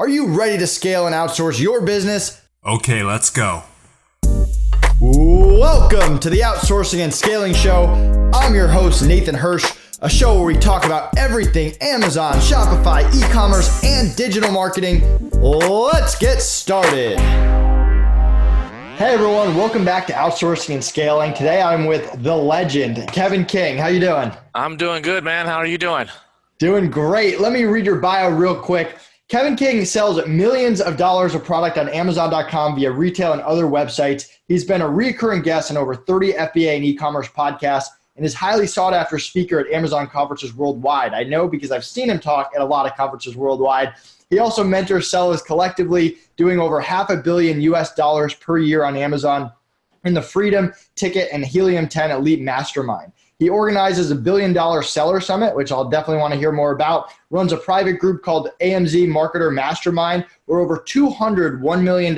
Are you ready to scale and outsource your business? Okay, let's go. Welcome to the Outsourcing and Scaling Show. I'm your host, Nathan Hirsch, a show where we talk about everything Amazon, Shopify, e-commerce, and digital marketing. Let's get started. Hey everyone, welcome back to Outsourcing and Scaling. Today I'm with the legend, Kevin King. How you doing? I'm doing good, man. How are you doing? Doing great. Let me read your bio real quick. Kevin King sells millions of dollars of product on Amazon.com via retail and other websites. He's been a recurring guest on over 30 FBA and e-commerce podcasts and is highly sought after speaker at Amazon conferences worldwide. I know because I've seen him talk at a lot of conferences worldwide. He also mentors sellers collectively, doing over $500 million US per year on Amazon in the Freedom, Ticket, and Helium 10 Elite Mastermind. He organizes a $1 billion seller summit, which I'll definitely want to hear more about, runs a private group called AMZ Marketer Mastermind, where over 200 $1 million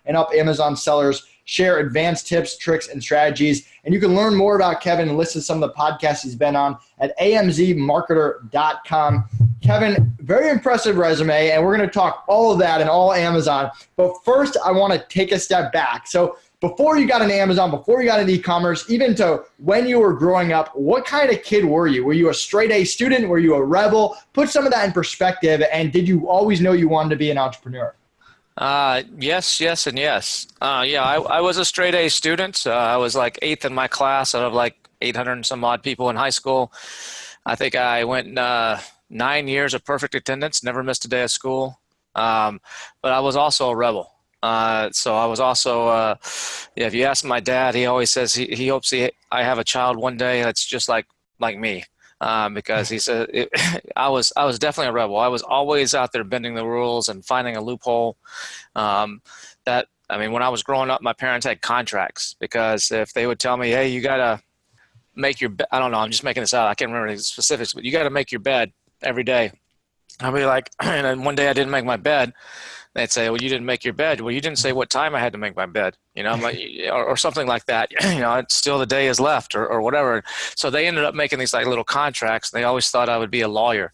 and up Amazon sellers share advanced tips, tricks, and strategies. And you can learn more about Kevin and listen to some of the podcasts he's been on at amzmarketer.com. Kevin, very impressive resume, and we're going to talk all of that and all Amazon. But first, I want to take a step back. So before you got into Amazon, before you got into e-commerce, even to when you were growing up, what kind of kid were you? Were you a straight A student? Were you a rebel? Put some of that in perspective. And did you always know you wanted to be an entrepreneur? Yes, and yes. I was a straight A student. I was like eighth in my class out of like 800 and some odd people in high school. I think I went 9 years of perfect attendance, never missed a day of school. But I was also a rebel. So I was also, if you ask my dad, he always says he hopes I have a child one day that's just like me. Because he said I was definitely a rebel. I was always out there bending the rules and finding a loophole. When I was growing up, my parents had contracts because if they would tell me, hey, you got to make your bed, I don't know, I'm just making this out. I can't remember the specifics, but you got to make your bed every day. I'd be like, and then one day I didn't make my bed. They'd say, well, you didn't make your bed. Well, you didn't say what time I had to make my bed, I'm like, or something like that. It's still the day is left or whatever. So they ended up making these like little contracts. They always thought I would be a lawyer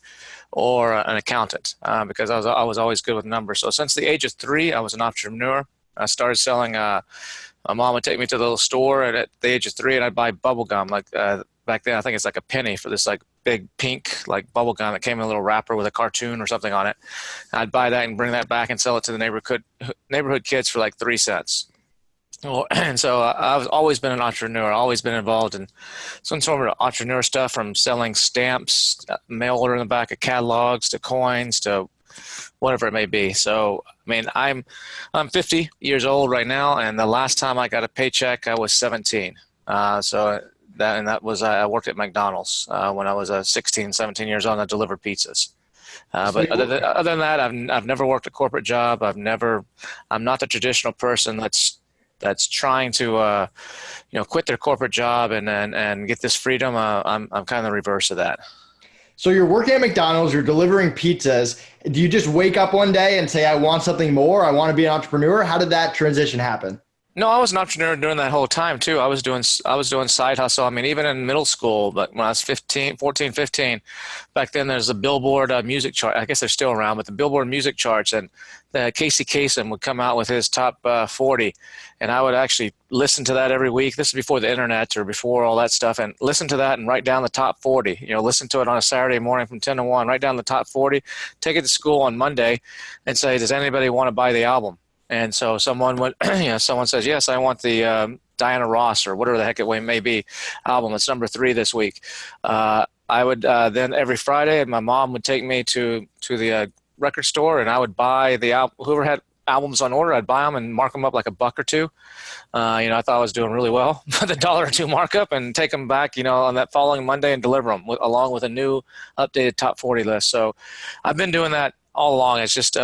or an accountant because I was always good with numbers. So since the age of 3, I was an entrepreneur. I started selling. My mom would take me to the little store at the age of 3, and I'd buy bubble gum. Like back then, I think it's like a penny for this like big pink like bubble gum that came in a little wrapper with a cartoon or something on it. I'd buy that and bring that back and sell it to the neighborhood kids for like 3 cents. Well, and so I've always been an entrepreneur, always been involved in some sort of entrepreneur stuff, from selling stamps, mail order in the back of catalogs, to coins, to whatever it may be. So, I'm 50 years old right now, and the last time I got a paycheck, I was 17. I worked at McDonald's when I was 16, 17 years old, and I delivered pizzas. But other than that, I've never worked a corporate job. I'm not the traditional person that's trying to quit their corporate job and get this freedom. I'm kind of the reverse of that. So you're working at McDonald's, you're delivering pizzas. Do you just wake up one day and say, I want something more, I want to be an entrepreneur? How did that transition happen? No, I was an entrepreneur during that whole time too. I was doing side hustle. Even in middle school, but when I was 15, back then there's a Billboard music chart. I guess they're still around, but the Billboard music charts, and Casey Kasem would come out with his top 40, and I would actually listen to that every week. This is before the internet or before all that stuff, and listen to that and write down the top 40. Listen to it on a Saturday morning from 10 to 1. Write down the top 40. Take it to school on Monday, and say, does anybody want to buy the album? And so someone says, yes, I want the Diana Ross or whatever the heck it may be album. It's number 3 this week. I would then every Friday, my mom would take me to the record store, and I would buy the album. Whoever had albums on order, I'd buy them and mark them up like $1 or $2. I thought I was doing really well, the $1 or $2 markup, and take them back, on that following Monday and deliver them along with a new updated top 40 list. So I've been doing that all along. It's just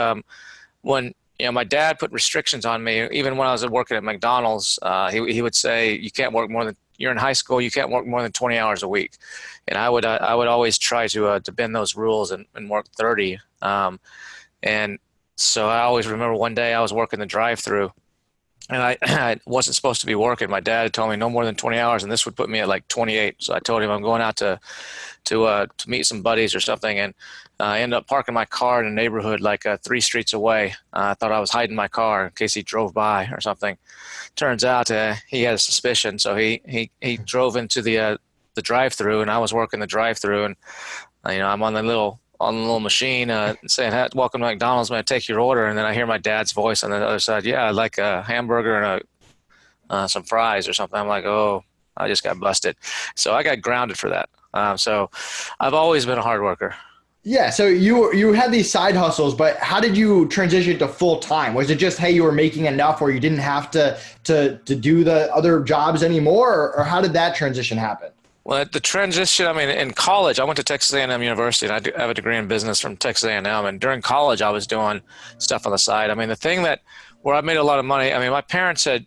when my dad put restrictions on me, even when I was working at McDonald's. He would say, you're in high school, you can't work more than 20 hours a week. And I would always try to bend those rules and work 30. And so I always remember one day I was working the drive-thru, And I wasn't supposed to be working. My dad had told me no more than 20 hours, and this would put me at like 28. So I told him I'm going out to meet some buddies or something, and I ended up parking my car in a neighborhood like 3 streets away. I thought I was hiding my car in case he drove by or something. Turns out he had a suspicion, so he drove into the drive-through, and I was working the drive-through, and I'm on the little machine saying, "Hey, welcome to McDonald's. May I take your order?" And then I hear my dad's voice on the other side. "Yeah, I'd like a hamburger and some fries or something." I'm like, "Oh, I just got busted." So I got grounded for that. So I've always been a hard worker. Yeah, so you had these side hustles, but how did you transition to full time? Was it just, hey, you were making enough where you didn't have to do the other jobs anymore, or how did that transition happen? Well, the transition, I mean, in college, I went to Texas A&M University, and I have a degree in business from Texas A&M. And during college, I was doing stuff on the side. I mean, the thing where I made a lot of money, I mean, my parents had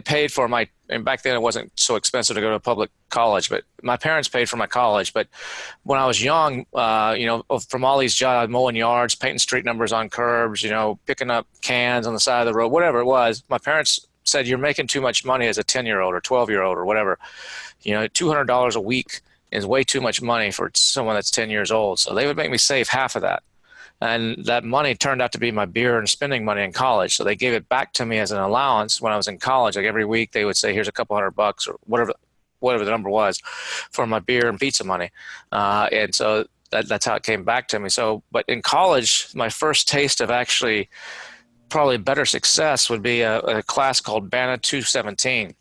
paid for and back then it wasn't so expensive to go to a public college, but my parents paid for my college. But when I was young, from all these jobs, mowing yards, painting street numbers on curbs, picking up cans on the side of the road, whatever it was, my parents said, "You're making too much money as a 10-year-old or 12-year-old or whatever. $200 a week is way too much money for someone that's 10 years old." So they would make me save half of that. And that money turned out to be my beer and spending money in college. So they gave it back to me as an allowance when I was in college. Like every week they would say, "Here's a couple $100 or whatever the number was for my beer and pizza money." And so that's how it came back to me. So, but in college, my first taste of actually probably better success would be a class called BANA 217.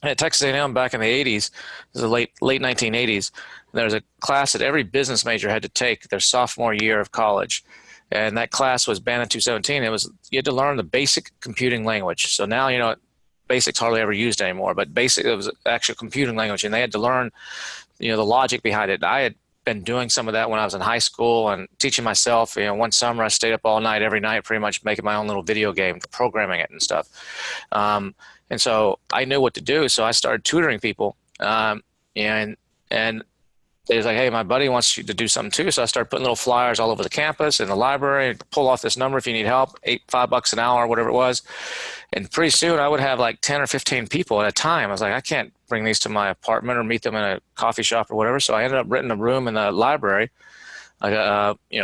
At Texas A&M back in the 80s, this is the late 1980s, there was a class that every business major had to take their sophomore year of college. And that class was BANA 217. You had to learn the basic computing language. So now, basic's hardly ever used anymore, but basic, it was actual computing language. And they had to learn, the logic behind it. I had been doing some of that when I was in high school and teaching myself. One summer I stayed up all night, every night, pretty much making my own little video game, programming it and stuff. And so I knew what to do. So I started tutoring people. And they was like, "Hey, my buddy wants you to do something too." So I started putting little flyers all over the campus, in the library, pull off this number if you need help, $5 an hour, whatever it was. And pretty soon I would have like 10 or 15 people at a time. I was like, I can't bring these to my apartment or meet them in a coffee shop or whatever. So I ended up renting a room in the library,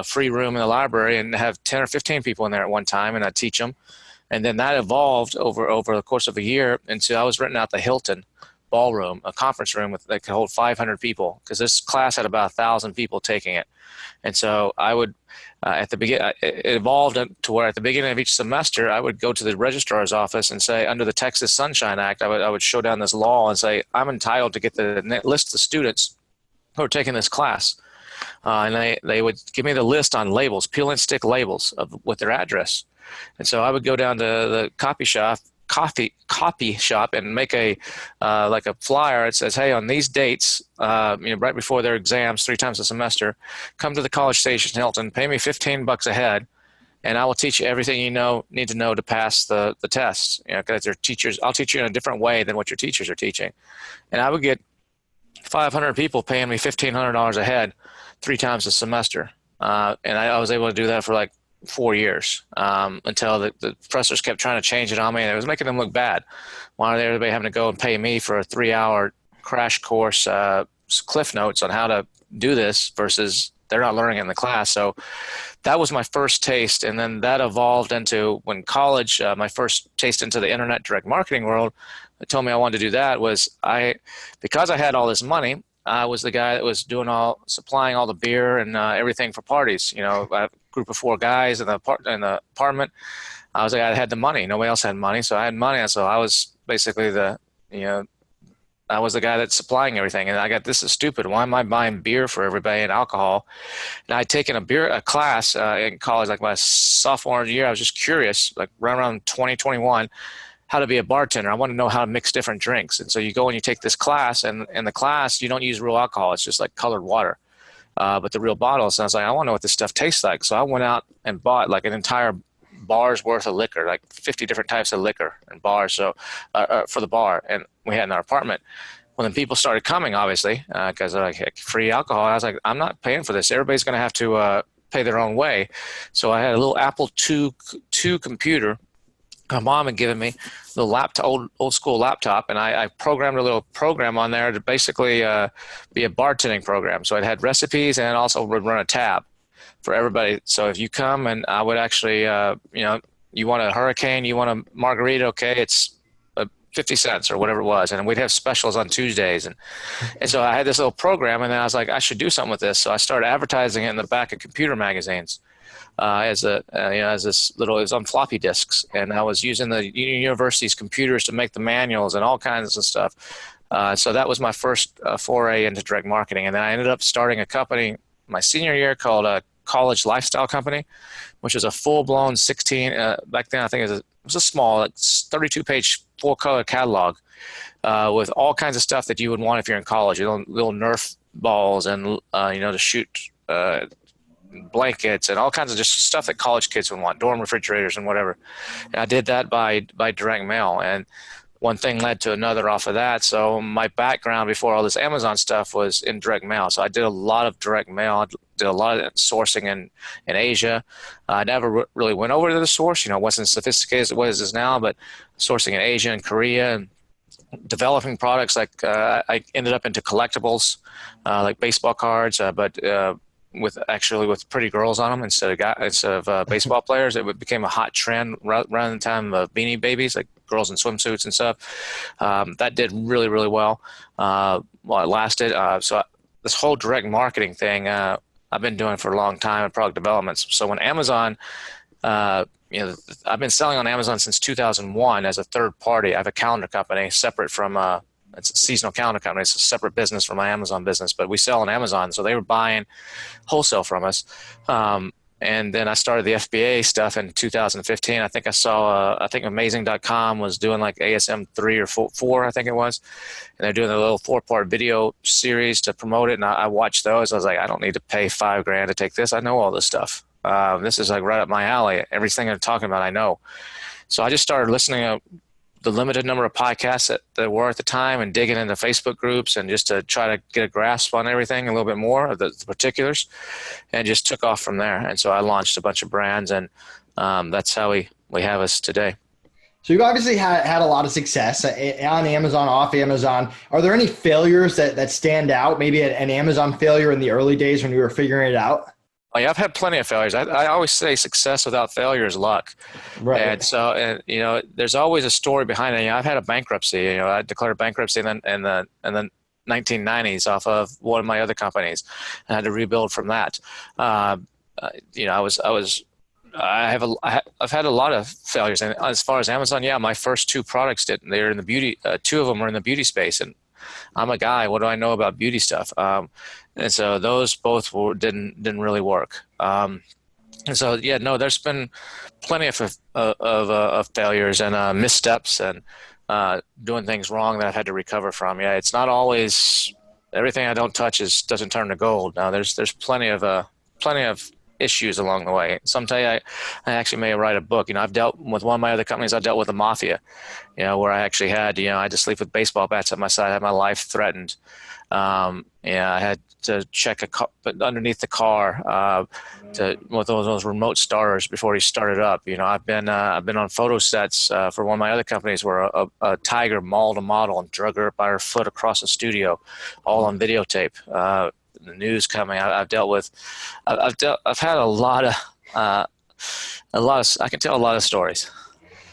free room in the library, and have 10 or 15 people in there at one time, and I'd teach them. And then that evolved over the course of a year until I was renting out the Hilton ballroom, a conference room that could hold 500 people, because this class had about 1,000 people taking it. And so I would, it evolved to where at the beginning of each semester, I would go to the registrar's office and say, under the Texas Sunshine Act, I would show down this law and say, I'm entitled to get the list of students who are taking this class. And they would give me the list on labels, peel and stick labels with their address. And so I would go down to the copy shop and make like a flyer. It says, "Hey, on these dates, right before their exams, 3 times a semester, come to the College Station Hilton, pay me $15 a head, and I will teach you everything you need to know to pass the tests. Because they're teachers, I'll teach you in a different way than what your teachers are teaching." And I would get 500 people paying me $1,500 a head 3 times a semester. And I was able to do that for like 4 years, until the professors kept trying to change it on me, and it was making them look bad. Why are everybody having to go and pay me for a 3-hour crash course, cliff notes on how to do this, versus they're not learning it in the class? So that was my first taste. And then that evolved into, when college, my first taste into the internet direct marketing world, that told me I wanted to do that, was because I had all this money, I was the guy that was supplying all the beer and everything for parties. A group of 4 guys in the apartment. I was the guy that had the money. Nobody else had money, so I had money. And so I was basically I was the guy that's supplying everything. And this is stupid. Why am I buying beer for everybody and alcohol? And I'd taken a class in college, like my sophomore year. I was just curious, like around 2021. How to be a bartender. I want to know how to mix different drinks. And so you go and you take this class, and in the class, you don't use real alcohol. It's just like colored water, but the real bottles. And I was like, I want to know what this stuff tastes like. So I went out and bought like an entire bar's worth of liquor, like 50 different types of liquor and bars. So for the bar, and we had in our apartment. Well, then people started coming, obviously, because they're like, "Heck, free alcohol." And I was like, I'm not paying for this. Everybody's going to have to pay their own way. So I had a little Apple II computer. my mom had given me the old school laptop, and I programmed a little program on there to basically be a bartending program. So it had recipes, and it also would run a tab for everybody. So if you come, and I would actually, you want a hurricane, you want a margarita, okay, it's 50 cents or whatever it was. And we'd have specials on Tuesdays. And so I had this little program, and then I was like, I should do something with this. So I started advertising it in the back of computer magazines. As this little, it was on floppy disks, and I was using the university's computers to make the manuals and all kinds of stuff. So that was my first foray into direct marketing. And then I ended up starting a company my senior year called a College Lifestyle Company, which was a full-blown 16, back then I think it was a small, 32-page full-color catalog with all kinds of stuff that you would want if you're in college. Little Nerf balls and, to shoot blankets and all kinds of just stuff that college kids would want, dorm refrigerators and whatever. And I did that by direct mail, and one thing led to another off of that. So my background before all this Amazon stuff was in direct mail. So I did a lot of direct mail. I did a lot of sourcing in Asia. I never really went over to the source. It wasn't as sophisticated as it is now, but sourcing in Asia and Korea and developing products like I ended up into collectibles like baseball cards, but with pretty girls on them instead of baseball players. It became a hot trend around the time of Beanie Babies, like girls in swimsuits and stuff. That did really, really well while it lasted. So this whole direct marketing thing, I've been doing for a long time in product development. So when Amazon, I've been selling on Amazon since 2001 as a third party. I have a calendar company separate from it's a seasonal calendar company. It's a separate business from my Amazon business, but we sell on Amazon. So they were buying wholesale from us. And then I started the FBA stuff in 2015. I think I saw, Amazing.com was doing like ASM 3 or 4, I think it was. And they're doing a little 4-part video series to promote it. And I watched those. I was like, I don't need to pay $5,000 to take this. I know all this stuff. This is like right up my alley. Everything they're talking about, I know. So I just started listening to the limited number of podcasts that there were at the time and digging into Facebook groups and just to try to get a grasp on everything a little bit more of the particulars, and just took off from there. And so I launched a bunch of brands, and that's how we have us today. So you've obviously had a lot of success on Amazon, off Amazon. Are there any failures that stand out? Maybe an Amazon failure in the early days when you were figuring it out? Oh, yeah, I've had plenty of failures. I always say success without failure is luck. Right. And so, there's always a story behind it. I've had a bankruptcy. I declared bankruptcy in the 1990s off of one of my other companies, and I had to rebuild from that. I've had a lot of failures. And as far as Amazon, my first 2 products they're in the beauty. 2 of them were in the beauty space, and I'm a guy. What do I know about beauty stuff? And so those both didn't really work. And so there's been plenty of failures and missteps and doing things wrong that I've had to recover from. Yeah, it's not always everything I don't touch doesn't turn to gold. Now there's plenty of issues along the way. Someday I actually may write a book. I've dealt with one of my other companies. I dealt with the mafia, where I actually had, I had to sleep with baseball bats at my side. I had my life threatened. I had to check underneath the car with those remote starters before he started up. I've been on photo sets for one of my other companies where a tiger mauled a model and drug her by her foot across the studio, all on videotape. The news coming. I've had a lot of I can tell a lot of stories.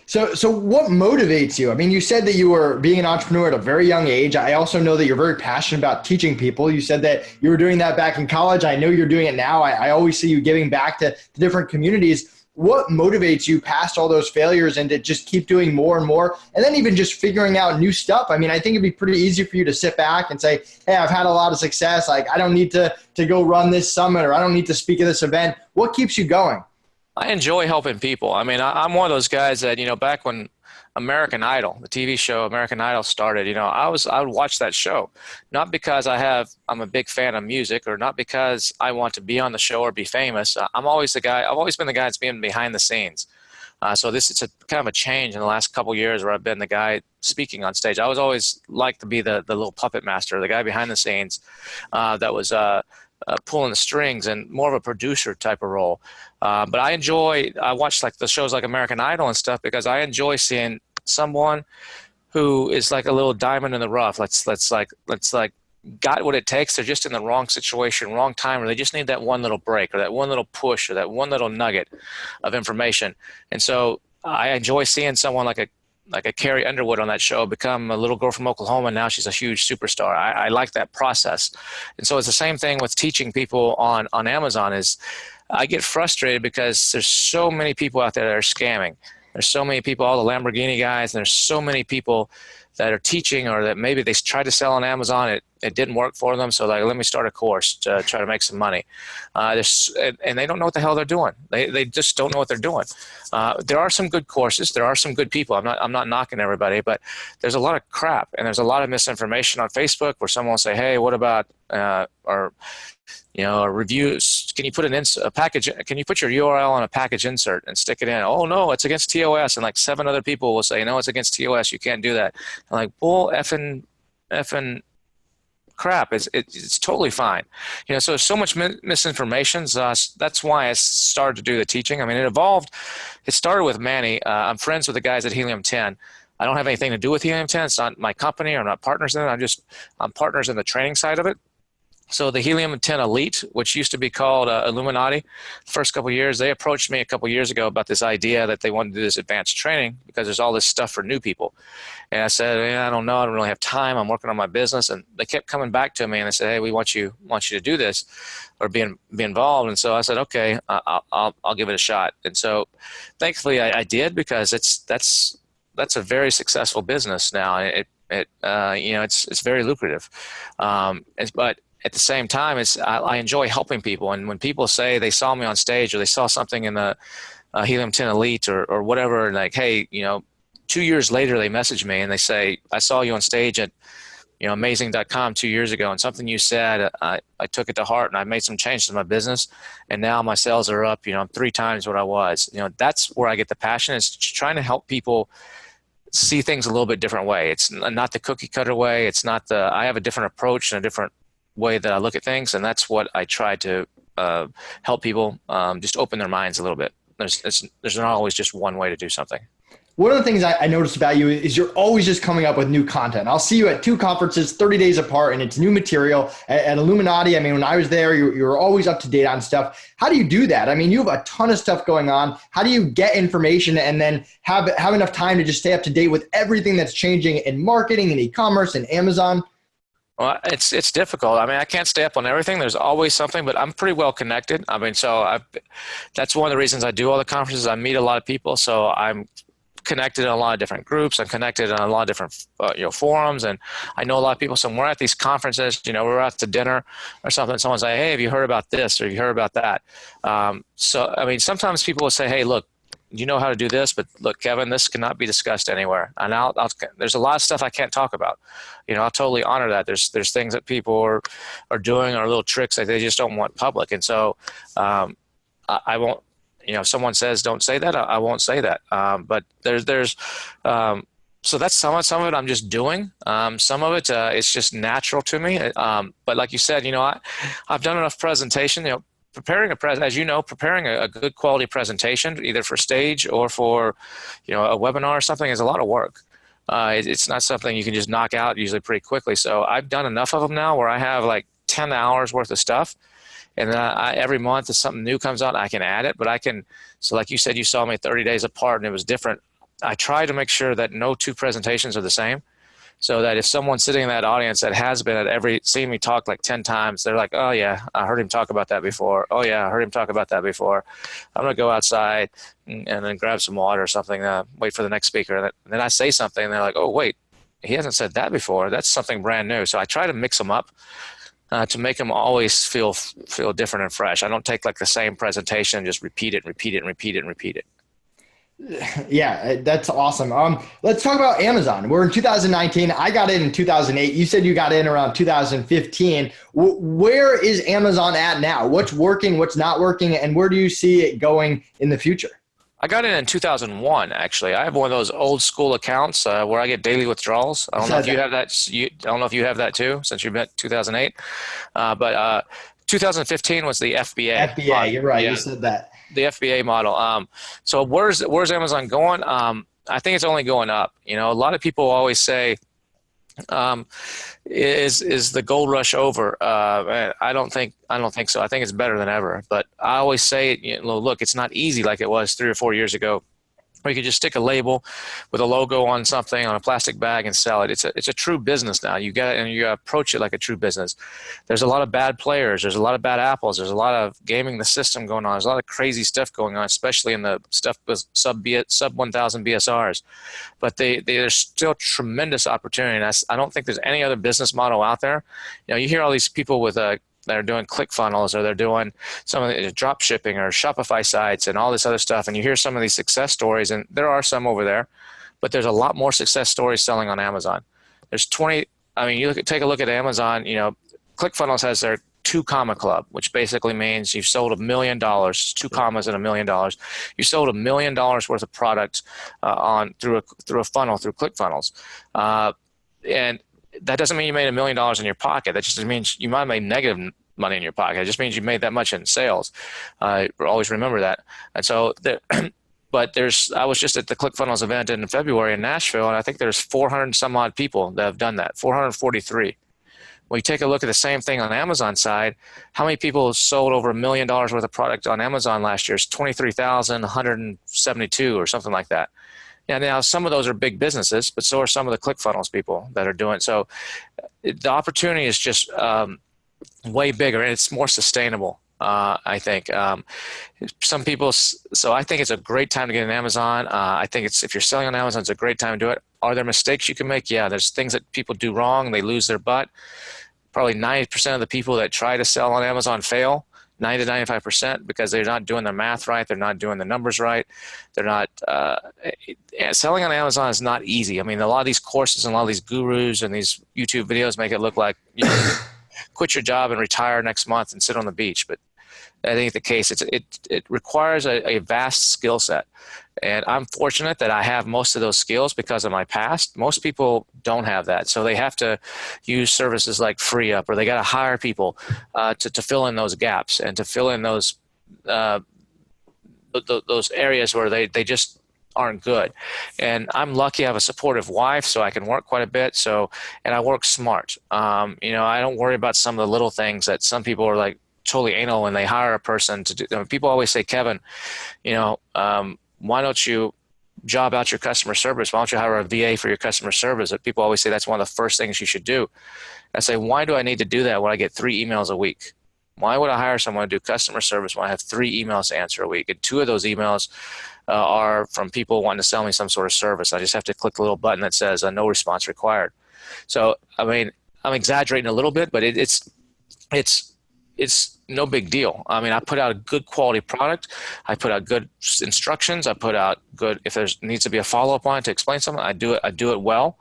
So what motivates you? I mean, you said that you were being an entrepreneur at a very young age. I also know that you're very passionate about teaching people. You said that you were doing that back in college. I know you're doing it now. I always see you giving back to different communities. What motivates you past all those failures and to just keep doing more and more, and then even just figuring out new stuff? I mean, I think it'd be pretty easy for you to sit back and say, hey, I've had a lot of success. Like, I don't need to go run this summit, or I don't need to speak at this event. What keeps you going? I enjoy helping people. I mean, I'm one of those guys that, back when American Idol, the TV show American Idol started, I would watch that show, not because I'm a big fan of music, or not because I want to be on the show or be famous. I've always been the guy that's been behind the scenes. So it's a kind of a change in the last couple of years where I've been the guy speaking on stage. I was always like to be the little puppet master, the guy behind the scenes that was pulling the strings and more of a producer type of role. But I watch like the shows like American Idol and stuff because I enjoy seeing someone who is like a little diamond in the rough. Let's like got what it takes. They're just in the wrong situation, wrong time, or they just need that one little break or that one little push or that one little nugget of information. And so I enjoy seeing someone like a Carrie Underwood on that show become a little girl from Oklahoma, and now she's a huge superstar. I like that process. And so it's the same thing with teaching people on Amazon. Is I get frustrated because there's so many people out there that are scamming. There's so many people, all the Lamborghini guys, and there's so many people that are teaching or that maybe they tried to sell on Amazon. It didn't work for them. So like, let me start a course to try to make some money. And they don't know what the hell they're doing. They just don't know what they're doing. There are some good courses. There are some good people. I'm not knocking everybody, but there's a lot of crap and there's a lot of misinformation on Facebook where someone will say, hey, what about, reviews? Can you put a package? Can you put your URL on a package insert and stick it in? Oh no, it's against TOS. And like 7 other people will say, no, it's against TOS. You can't do that. I'm like, bull effing crap. It's totally fine. So there's so much misinformation. So that's why I started to do the teaching. I mean, it started with Manny. I'm friends with the guys at Helium 10. I don't have anything to do with Helium 10. It's not my company. I'm not partners in it. I'm partners in the training side of it. So the Helium 10 Elite, which used to be called Illuminati, the first couple of years, they approached me a couple of years ago about this idea that they wanted to do this advanced training because there's all this stuff for new people. And I said, I don't know. I don't really have time. I'm working on my business. And they kept coming back to me and they said, hey, we want you to do this or be involved. And so I said, okay, I'll give it a shot. And so thankfully I did because that's a very successful business now. It's very lucrative. But at the same time, I enjoy helping people. And when people say they saw me on stage or they saw something in the Helium 10 Elite or whatever, and like, hey, 2 years later, they message me and they say, I saw you on stage at, amazing.com 2 years ago, and something you said, I took it to heart and I made some changes to my business. And now my sales are up, 3 times what I was. That's where I get the passion, is trying to help people see things a little bit different way. It's not the cookie cutter way. It's not I have a different approach and a different way that I look at things. And that's what I try to help people just open their minds a little bit. There's not always just one way to do something. One of the things I noticed about you is you're always just coming up with new content. I'll see you at 2 conferences, 30 days apart, and it's new material. At Illuminati, I mean, when I was there, you're always up to date on stuff. How do you do that? I mean, you have a ton of stuff going on. How do you get information and then have enough time to just stay up to date with everything that's changing in marketing and e-commerce and Amazon? Well, it's difficult. I mean, I can't stay up on everything. There's always something, but I'm pretty well connected. I mean, that's one of the reasons I do all the conferences. I meet a lot of people, so I'm connected in a lot of different groups. I'm connected in a lot of different forums, and I know a lot of people. So when we're at these conferences, we're out to dinner or something, someone's like, hey, have you heard about this or have you heard about that? So I mean, sometimes people will say, hey, look, you know how to do this, but look, Kevin, this cannot be discussed anywhere. And there's a lot of stuff I can't talk about. I'll totally honor that. There's things that people are doing or little tricks that they just don't want public. And so I won't. If someone says don't say that, I won't say that. But so that's some of it I'm just doing. Some of it it's just natural to me. But like you said, I've done enough presentation. Preparing preparing a good quality presentation, either for stage or for a webinar or something, is a lot of work. It's not something you can just knock out usually pretty quickly. So I've done enough of them now where I have like 10 hours worth of stuff. And then every month if something new comes out, I can add it. But so like you said, you saw me 30 days apart and it was different. I try to make sure that no 2 presentations are the same. So that if someone's sitting in that audience that has been at seen me talk like 10 times, they're like, oh yeah, I heard him talk about that before. Oh yeah, I heard him talk about that before. I'm going to go outside and then grab some water or something, wait for the next speaker. And then I say something and they're like, oh wait, he hasn't said that before. That's something brand new. So I try to mix them up. To make them always feel different and fresh. I don't take like the same presentation and just repeat it. Yeah, that's awesome. Let's talk about Amazon. We're in 2019. I got in 2008. You said you got in around 2015. Where is Amazon at now? What's working, what's not working, and where do you see it going in the future? I got in 2001, actually. I have one of those old school accounts where I get daily withdrawals. I don't know if you have that. I don't know if you have that too, since you met 2008. But 2015 was the FBA FBA, model. you're right. You Yeah, said that. the FBA model. So where's Amazon going? I think it's only going up. A lot of people always say, um, is the gold rush over? I don't think so. I think it's better than ever. But I always say, look, it's not easy like it was 3 or 4 years ago, where you could just stick a label with a logo on something on a plastic bag and sell it. It's a true business now. You got and you approach it like a true business. There's a lot of bad players. There's a lot of bad apples. There's a lot of gaming the system going on. There's a lot of crazy stuff going on, especially in the stuff with sub 1,000 BSRs. But there's still tremendous opportunity. And I don't think there's any other business model out there. You hear all these people with that are doing ClickFunnels, or they're doing some of the drop shipping or Shopify sites and all this other stuff. And you hear some of these success stories, and there are some over there, but there's a lot more success stories selling on Amazon. There's 20. I mean, take a look at Amazon. ClickFunnels has their 2 comma club, which basically means you've sold $1 million, 2 commas and $1 million. You sold $1 million worth of product through a funnel through ClickFunnels, and that doesn't mean you made $1 million in your pocket. That just means you might have made negative money in your pocket. It just means you made that much in sales. Always remember that. And so, but I was just at the ClickFunnels event in February in Nashville, and I think there's 400 some odd people that have done that, 443. When you take a look at the same thing on the Amazon side, how many people sold over $1 million worth of product on Amazon last year? It's 23,172 or something like that. Yeah, now some of those are big businesses, but so are some of the ClickFunnels people that are doing it. So the opportunity is just way bigger, and it's more sustainable, I think. Some people, so I think it's a great time to get in Amazon. I think if you're selling on Amazon, it's a great time to do it. Are there mistakes you can make? Yeah, there's things that people do wrong. They lose their butt. Probably 90% of the people that try to sell on Amazon fail. 90 to 95%, because they're not doing the math right. They're not doing the numbers right. They're not selling on Amazon is not easy. I mean, a lot of these courses and a lot of these gurus and these YouTube videos make it look like quit your job and retire next month and sit on the beach. But I think the case, it requires a vast skill set. And I'm fortunate that I have most of those skills because of my past. Most people don't have that. So they have to use services like FreeUp, or they got to hire people to fill in those gaps and to fill in those areas where they just aren't good. And I'm lucky I have a supportive wife, so I can work quite a bit. And I work smart. I don't worry about some of the little things that some people are like totally anal when they hire a person to do. People always say, Kevin, why don't you job out your customer service? Why don't you hire a VA for your customer service? People always say that's one of the first things you should do. I say, why do I need to do that when I get 3 emails a week? Why would I hire someone to do customer service when I have 3 emails to answer a week? And 2 of those emails are from people wanting to sell me some sort of service. I just have to click the little button that says no response required. So, I mean, I'm exaggerating a little bit, but it's no big deal. I mean, I put out a good quality product. I put out good instructions. I put out good, if there needs to be a follow-up on it to explain something, I do it well.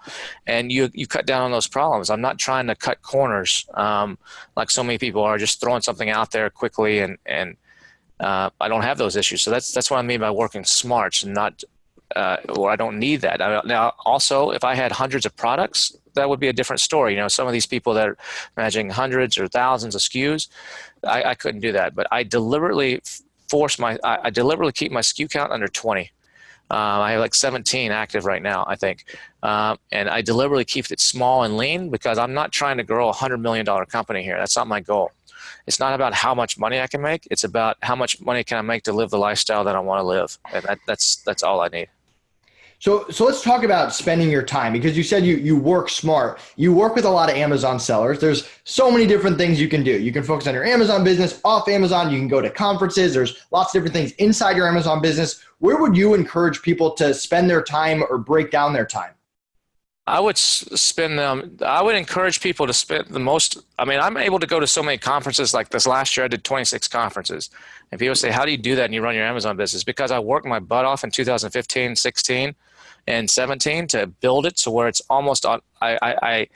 And you cut down on those problems. I'm not trying to cut corners like so many people are, just throwing something out there quickly, and I don't have those issues. So that's what I mean by working smart, and not or I don't need that. Now, also, if I had hundreds of products, that would be a different story. Some of these people that are managing hundreds or thousands of SKUs, I couldn't do that. But I deliberately I deliberately keep my SKU count under 20. I have like 17 active right now, I think. And I deliberately keep it small and lean because I'm not trying to grow a $100 million company here. That's not my goal. It's not about how much money I can make. It's about how much money can I make to live the lifestyle that I want to live. And that's all I need. So let's talk about spending your time, because you said you work smart. You work with a lot of Amazon sellers. There's so many different things you can do. You can focus on your Amazon business, off Amazon. You can go to conferences. There's lots of different things inside your Amazon business. Where would you encourage people to spend their time or break down their time? I would encourage people to spend the most. I mean, I'm able to go to so many conferences. Like this last year, I did 26 conferences. And people say, how do you do that and you run your Amazon business? Because I worked my butt off in 2015, 16, and 17 to build it to where it's almost on. I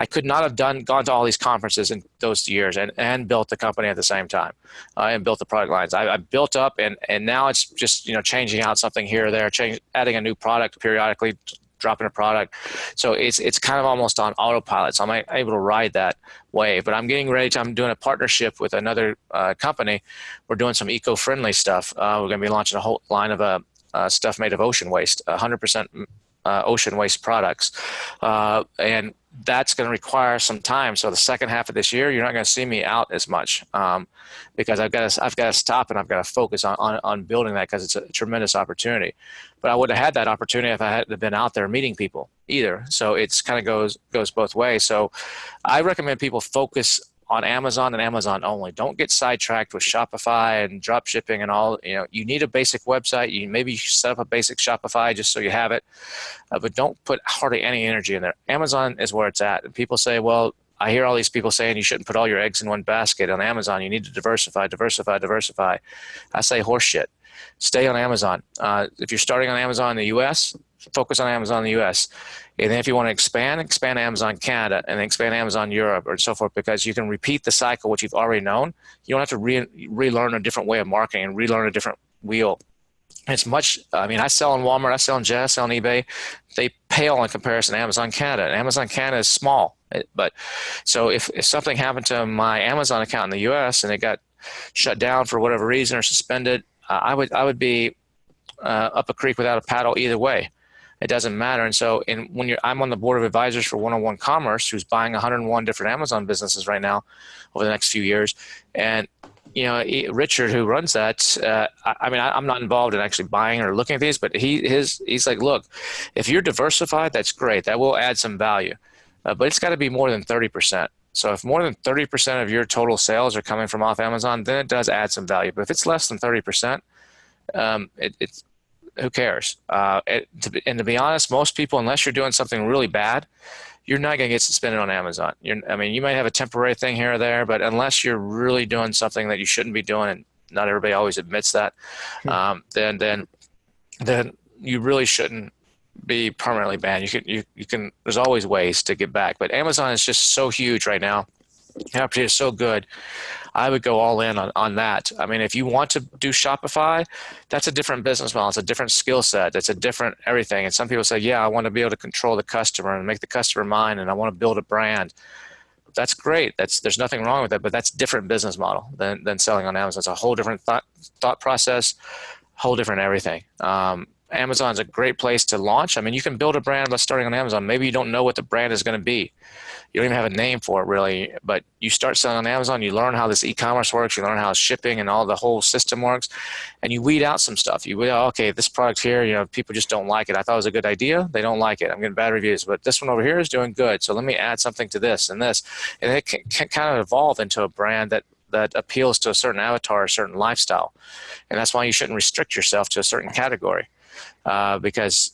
could not have gone to all these conferences in those years and built the company at the same time and built the product lines. I built up and now it's just changing out something here or there, adding a new product periodically, dropping a product. So it's kind of almost on autopilot. So I'm able to ride that wave. But I'm getting ready to, I'm doing a partnership with another company. We're doing some eco-friendly stuff. We're going to be launching a whole line of stuff made of ocean waste, 100% ocean waste products. And that's going to require some time. So the second half of this year, you're not going to see me out as much because I've got to stop and I've got to focus on building that, because it's a tremendous opportunity. But I would have had that opportunity if I hadn't been out there meeting people either. So it's kind of goes both ways. So I recommend people focus on Amazon and Amazon only. Don't get sidetracked with Shopify and drop shipping and all. You need a basic website. You set up a basic Shopify just so you have it, but don't put hardly any energy in there. Amazon is where it's at. And people say, well, I hear all these people saying you shouldn't put all your eggs in one basket on Amazon. You need to diversify. I say horseshit. Stay on Amazon. If you're starting on Amazon in the US, focus on Amazon in the US. And then if you want to expand Amazon Canada, and then expand Amazon Europe, or so forth, because you can repeat the cycle, which you've already known. You don't have to relearn a different way of marketing and relearn a different wheel. It's much, I sell on Walmart, I sell on Jet, I sell on eBay. They pale in comparison to Amazon Canada. And Amazon Canada is small. But so if something happened to my Amazon account in the US and it got shut down for whatever reason or suspended, I would be up a creek without a paddle either way. It doesn't matter. And so I'm on the board of advisors for 101 Commerce, who's buying 101 different Amazon businesses right now over the next few years. And, Richard, who runs that, I'm not involved in actually buying or looking at these, but he's like, look, if you're diversified, that's great. That will add some value. But it's got to be more than 30%. So if more than 30% of your total sales are coming from off Amazon, then it does add some value. But if it's less than 30%, it's who cares? And to be honest, most people, unless you're doing something really bad, you're not going to get suspended on Amazon. You might have a temporary thing here or there, but unless you're really doing something that you shouldn't be doing, and not everybody always admits that, then you really shouldn't be permanently banned. You can. There's always ways to get back, but Amazon is just so huge right now. The opportunity is so good. I would go all in on that. If you want to do Shopify, that's a different business model. It's a different skill set. It's a different everything. And some people say, yeah, I want to be able to control the customer and make the customer mine, and I want to build a brand. That's great. There's nothing wrong with that, but that's a different business model than selling on Amazon. It's a whole different thought process, whole different everything. Amazon's a great place to launch. You can build a brand by starting on Amazon. Maybe you don't know what the brand is going to be. You don't even have a name for it really, but you start selling on Amazon, you learn how this e-commerce works, you learn how shipping and all the whole system works, and you weed out some stuff. You weed out, okay, this product here, people just don't like it. I thought it was a good idea. They don't like it. I'm getting bad reviews, but this one over here is doing good. So let me add something to this and this. And it can kind of evolve into a brand that appeals to a certain avatar, a certain lifestyle. And that's why you shouldn't restrict yourself to a certain category. Because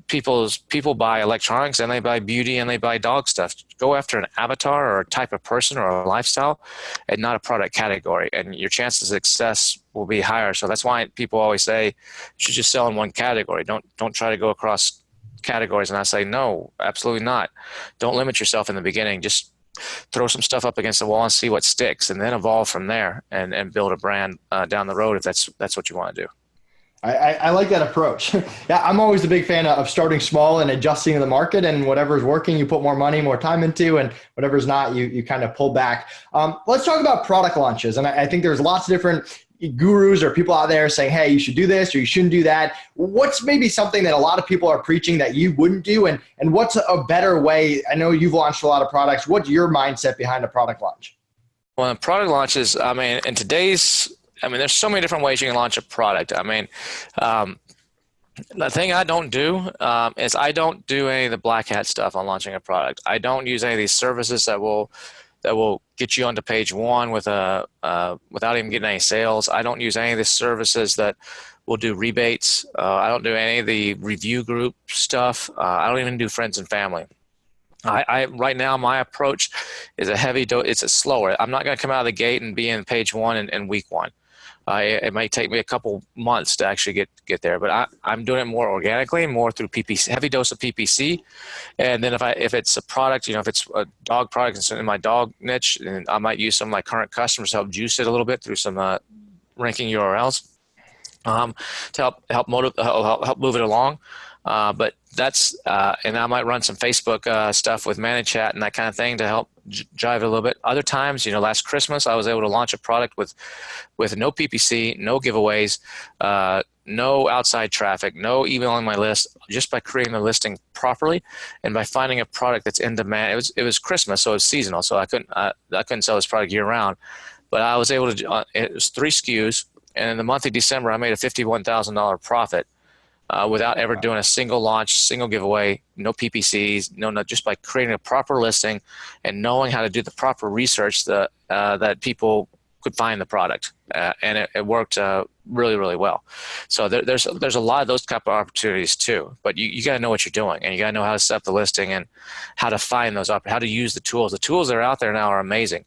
people buy electronics and they buy beauty and they buy dog stuff. Go after an avatar or a type of person or a lifestyle and not a product category, and your chances of success will be higher. So that's why people always say you should just sell in one category. Don't try to go across categories. And I say, no, absolutely not. Don't limit yourself in the beginning. Just throw some stuff up against the wall and see what sticks, and then evolve from there and build a brand down the road if that's what you want to do. I like that approach. Yeah, I'm always a big fan of starting small and adjusting to the market, and whatever's working, you put more money, more time into, and whatever's not, you kind of pull back. Let's talk about product launches. And I think there's lots of different gurus or people out there saying, hey, you should do this or you shouldn't do that. What's maybe something that a lot of people are preaching that you wouldn't do? And what's a better way? I know you've launched a lot of products. What's your mindset behind a product launch? Well, product launches, in today's, there's so many different ways you can launch a product. The thing I don't do is I don't do any of the black hat stuff on launching a product. I don't use any of these services that will get you onto page one without even getting any sales. I don't use any of the services that will do rebates. I don't do any of the review group stuff. I don't even do friends and family. I right now, my approach is a heavy dose. It's a slower. I'm not going to come out of the gate and be in page one in week one. It might take me a couple months to actually get there, but I'm doing it more organically, more through PPC, heavy dose of PPC. And then if it's a product, if it's a dog product, it's in my dog niche, and I might use some of my current customers to help juice it a little bit through some ranking URLs to help move it along. But that's and I might run some Facebook stuff with ManyChat and that kind of thing to help drive it a little bit. Other times, last Christmas I was able to launch a product with no PPC, no giveaways, no outside traffic, no emailing my list, just by creating the listing properly and by finding a product that's in demand. It was Christmas, so it was seasonal, so I couldn't sell this product year round, but I was able to. It was 3 SKUs, and in the month of December, I made a $51,000 profit. Without ever doing a single launch, single giveaway, no PPCs, just by creating a proper listing and knowing how to do the proper research that people could find the product, and it worked really, really well. So there's a lot of those type of opportunities too. But you got to know what you're doing, and you got to know how to set up the listing and how to find those how to use the tools. The tools that are out there now are amazing.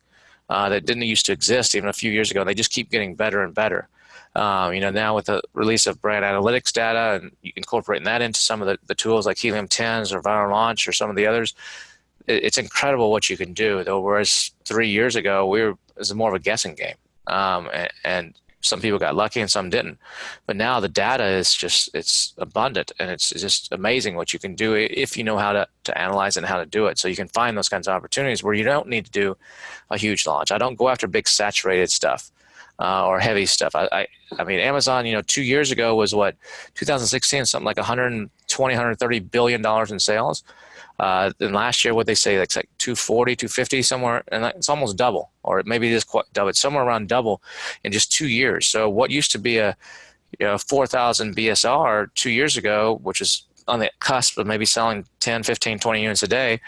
That didn't used to exist even a few years ago. They just keep getting better and better. Now with the release of brand analytics data and incorporating that into some of the tools like Helium 10s or Viral Launch or some of the others, it's incredible what you can do. Though, whereas 3 years ago, it was more of a guessing game. And some people got lucky and some didn't. But now the data is it's abundant, and it's just amazing what you can do if you know how to analyze it and how to do it. So you can find those kinds of opportunities where you don't need to do a huge launch. I don't go after big saturated stuff. Or heavy stuff. I mean, Amazon, 2 years ago was 2016, something like 120, $130 billion in sales. Then last year, what they say, it's like 240, 250 somewhere, and it's almost double, or maybe it is quite double. It's somewhere around double in just 2 years. So what used to be a 4,000 BSR 2 years ago, which is on the cusp of maybe selling 10, 15, 20 units a day,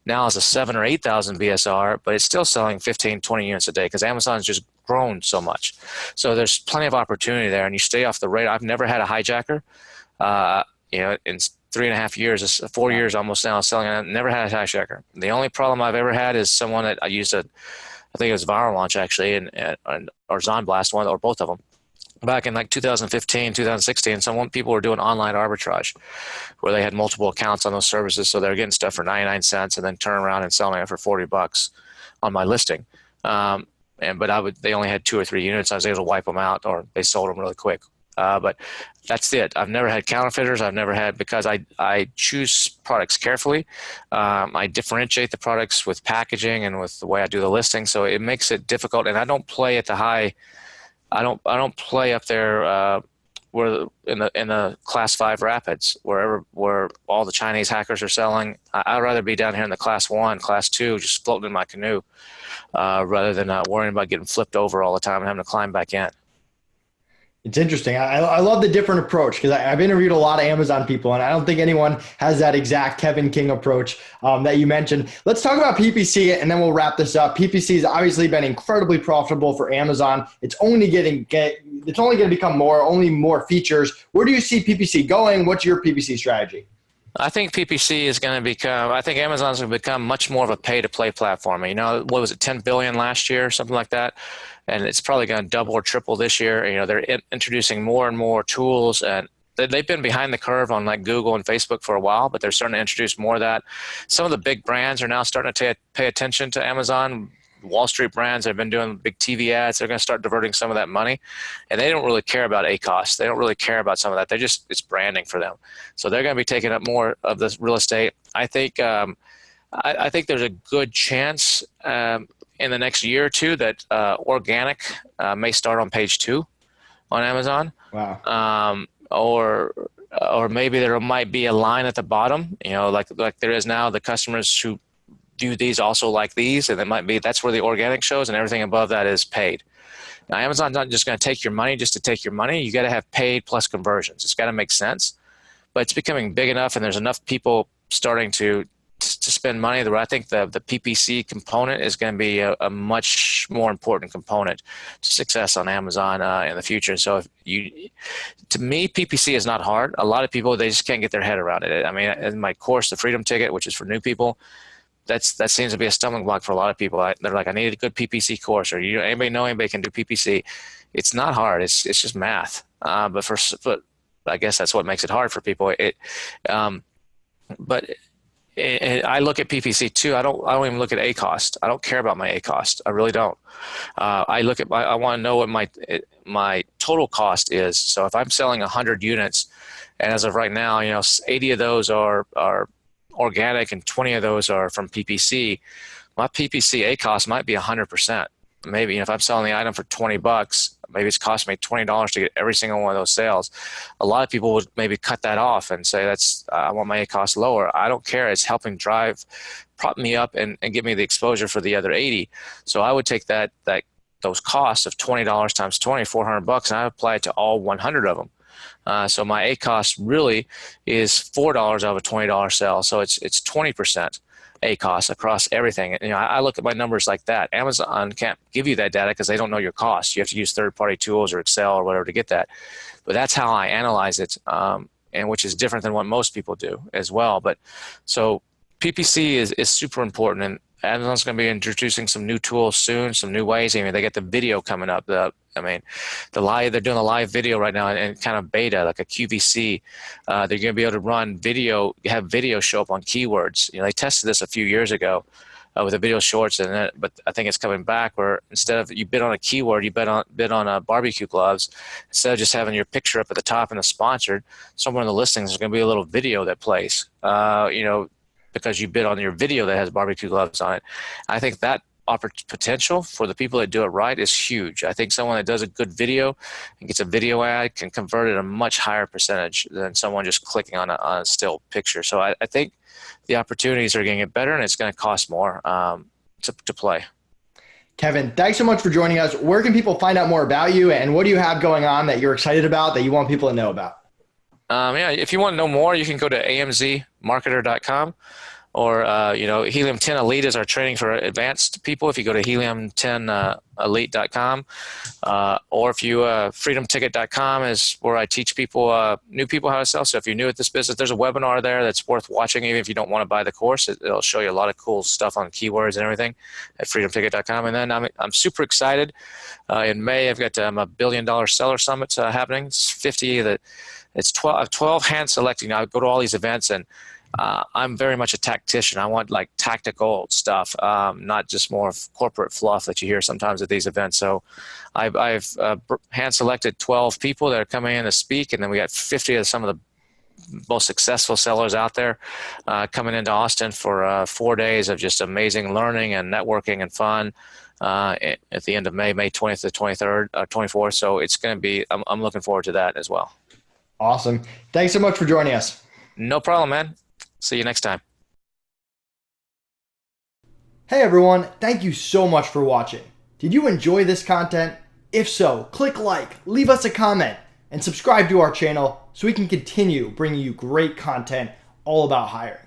now is a 7 or 8,000 BSR, but it's still selling 15, 20 units a day because Amazon's just grown so much. So there's plenty of opportunity there, and you stay off the radar. I've never had a hijacker. In 3.5 years, it's 4 years almost now selling. I've never had a hijacker. The only problem I've ever had is someone that I used I think it was Viral Launch actually, or Zonblast, one or both of them. Back in like 2015, 2016, people were doing online arbitrage where they had multiple accounts on those services. So they're getting stuff for 99 cents and then turn around and selling it for $40 on my listing. But they only had 2 or 3 units. I was able to wipe them out, or they sold them really quick. But that's it. I've never had counterfeiters. I've never had, because I choose products carefully. I differentiate the products with packaging and with the way I do the listing. So it makes it difficult. And I don't play at the high. I don't play up there where in the class 5 rapids, where all the Chinese hackers are selling. I'd rather be down here in the class 1, class 2, just floating in my canoe, rather than worrying about getting flipped over all the time and having to climb back in. It's interesting. I love the different approach because I've interviewed a lot of Amazon people, and I don't think anyone has that exact Kevin King approach that you mentioned. Let's talk about PPC, and then we'll wrap this up. PPC has obviously been incredibly profitable for Amazon. It's only going to become more features. Where do you see PPC going? What's your PPC strategy? I think PPC is going to become. I think Amazon's going to become much more of a pay-to-play platform. What was it, 10 billion last year, something like that, and it's probably going to double or triple this year. They're introducing more and more tools, and they've been behind the curve on like Google and Facebook for a while, but they're starting to introduce more of that. Some of the big brands are now starting to pay attention to Amazon. Wall Street brands that have been doing big TV ads, they're going to start diverting some of that money, and they don't really care about ACoS. They don't really care about some of that. It's branding for them. So they're going to be taking up more of this real estate. I think I think there's a good chance in the next year or two that organic may start on page 2 on Amazon. Wow. Or maybe there might be a line at the bottom, like there is now. The customers who do these also like these, and that's where the organic shows, and everything above that is paid. Now, Amazon's not just going to take your money just to take your money. You got to have paid plus conversions. It's got to make sense, but it's becoming big enough, and there's enough people starting to spend money that I think the PPC component is going to be a much more important component to success on Amazon in the future. So to me, PPC is not hard. A lot of people, they just can't get their head around it. I mean, in my course, the Freedom Ticket, which is for new people, that seems to be a stumbling block for a lot of people. They're like, I need a good PPC course, or anybody know anybody can do PPC? It's not hard. It's just math. But I guess that's what makes it hard for people. But And I look at PPC too. I don't even look at ACost. I don't care about my ACost. I really don't. I want to know what my total cost is. So if I'm selling 100 units, and as of right now, 80 of those are organic and 20 of those are from PPC, my PPC ACost might be 100%. Maybe if I'm selling the item for $20, maybe it's costing me $20 to get every single one of those sales. A lot of people would maybe cut that off and say, I want my ACost lower. I don't care. It's helping prop me up and give me the exposure for the other 80. So I would take those costs of $20 times 20, $400, and I apply it to all 100 of them. So my ACost really is $4 out of a $20 sale. So it's 20%. ACost across everything. I look at my numbers like that. Amazon can't give you that data because they don't know your cost. You have to use third-party tools or Excel or whatever to get that. But that's how I analyze it, and which is different than what most people do as well. But so PPC is super important, and Amazon's going to be introducing some new tools soon, some new ways. I mean, they get the video coming up. They're doing a live video right now and kind of beta, like a QVC. They're going to be able to run video, have video show up on keywords. They tested this a few years ago with the video shorts, but I think it's coming back where instead of you bid on a keyword, you bid on barbecue gloves. Instead of just having your picture up at the top and the sponsored, somewhere in the listings there's going to be a little video that plays. Because you bid on your video that has barbecue gloves on it. I think that potential for the people that do it right is huge. I think someone that does a good video and gets a video ad can convert at a much higher percentage than someone just clicking on a still picture. So I think the opportunities are going to get better, and it's going to cost more to play. Kevin, thanks so much for joining us. Where can people find out more about you, and what do you have going on that you're excited about that you want people to know about? If you want to know more, you can go to amzmarketer.com, or Helium 10 Elite is our training for advanced people. If you go to helium10elite.com, or if you freedomticket.com is where I teach people, new people, how to sell. So if you're new at this business, there's a webinar there that's worth watching. Even if you don't want to buy the course, it'll show you a lot of cool stuff on keywords and everything at freedomticket.com. And then I'm super excited. In May, I've got a $1 billion seller summit happening. It's 50 that. It's 12 hand selecting. I go to all these events, and I'm very much a tactician. I want like tactical stuff, not just more of corporate fluff that you hear sometimes at these events. So I've hand selected 12 people that are coming in to speak, and then we got 50 of some of the most successful sellers out there coming into Austin for 4 days of just amazing learning and networking and fun. At the end of May 20th to 23rd, 24th. So it's going to be, I'm looking forward to that as well. Awesome. Thanks so much for joining us. No problem, man. See you next time. Hey everyone, thank you so much for watching. Did you enjoy this content? If so, click like, leave us a comment, and subscribe to our channel so we can continue bringing you great content all about hiring.